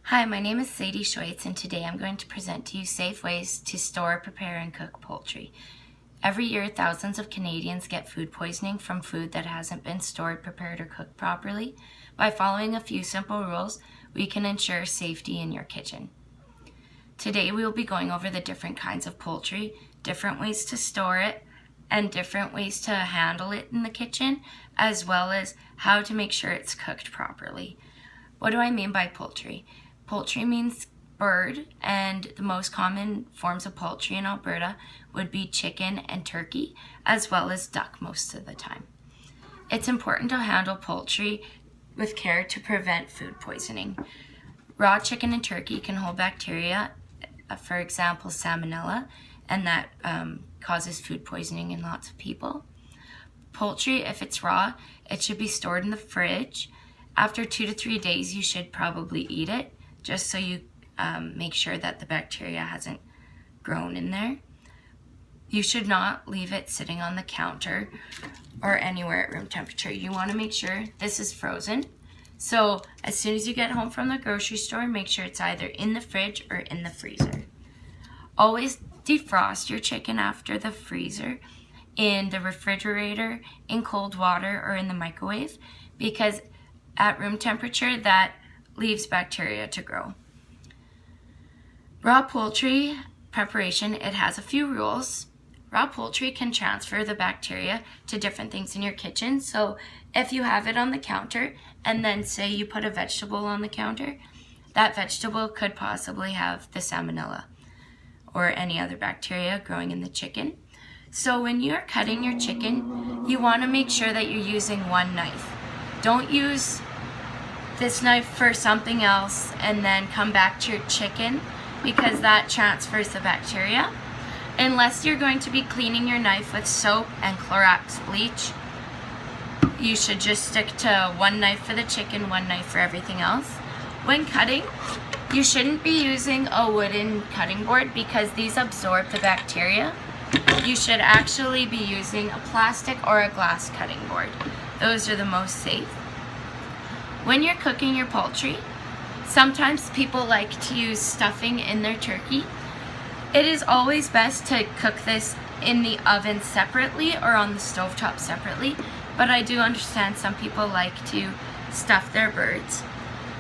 Hi, my name is Sadie Schwitz, and today I'm going to present to you safe ways to store, prepare, and cook poultry. Every year, thousands of Canadians get food poisoning from food that hasn't been stored, prepared, or cooked properly. By following a few simple rules, we can ensure safety in your kitchen. Today, we will be going over the different kinds of poultry, different ways to store it, and different ways to handle it in the kitchen, as well as how to make sure it's cooked properly. What do I mean by poultry? Poultry means bird, and the most common forms of poultry in Alberta would be chicken and turkey, as well as duck most of the time. It's important to handle poultry with care to prevent food poisoning. Raw chicken and turkey can hold bacteria, for example, salmonella, and that causes food poisoning in lots of people. Poultry, if it's raw, it should be stored in the fridge. After 2 to 3 days, you should probably eat it, just so you make sure that the bacteria hasn't grown in there. You should not leave it sitting on the counter or anywhere at room temperature. You want to make sure this is frozen. So as soon as you get home from the grocery store, make sure it's either in the fridge or in the freezer. Always defrost your chicken after the freezer in the refrigerator, in cold water, or in the microwave, because at room temperature that leaves bacteria to grow. Raw poultry preparation, it has a few rules. Raw poultry can transfer the bacteria to different things in your kitchen. So if you have it on the counter and then say you put a vegetable on the counter, that vegetable could possibly have the salmonella or any other bacteria growing in the chicken. So when you're cutting your chicken, you want to make sure that you're using one knife. Don't use this knife for something else and then come back to your chicken, because that transfers the bacteria. Unless you're going to be cleaning your knife with soap and Clorox bleach, you should just stick to one knife for the chicken, one knife for everything else. When cutting, you shouldn't be using a wooden cutting board because these absorb the bacteria. You should actually be using a plastic or a glass cutting board. Those are the most safe. When you're cooking your poultry, sometimes people like to use stuffing in their turkey. It is always best to cook this in the oven separately or on the stovetop separately, but I do understand some people like to stuff their birds.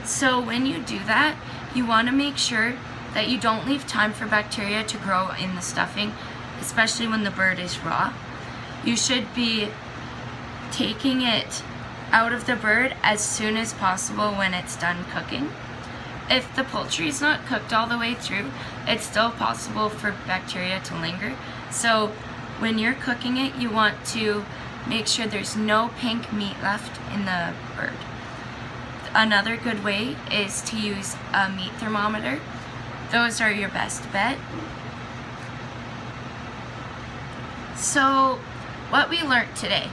So when you do that, you want to make sure that you don't leave time for bacteria to grow in the stuffing, especially when the bird is raw. You should be taking it out of the bird as soon as possible when it's done cooking. If the poultry is not cooked all the way through, it's still possible for bacteria to linger. So when you're cooking it, you want to make sure there's no pink meat left in the bird. Another good way is to use a meat thermometer. Those are your best bet. So what we learned today: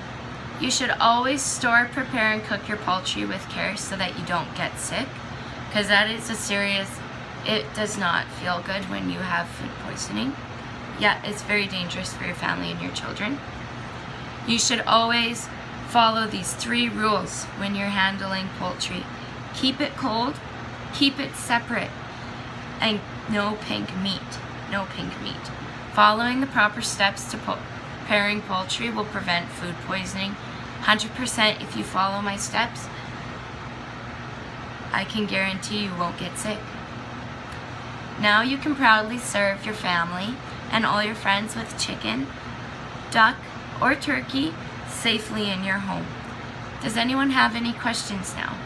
you should always store, prepare, and cook your poultry with care so that you don't get sick, because that is it does not feel good when you have food poisoning. Yeah, it's very dangerous for your family and your children. You should always follow these 3 rules when you're handling poultry. Keep it cold, keep it separate, and no pink meat. No pink meat. Following the proper steps to preparing poultry will prevent food poisoning 100%. If you follow my steps, I can guarantee you won't get sick. Now you can proudly serve your family and all your friends with chicken, duck, or turkey safely in your home. Does anyone have any questions now?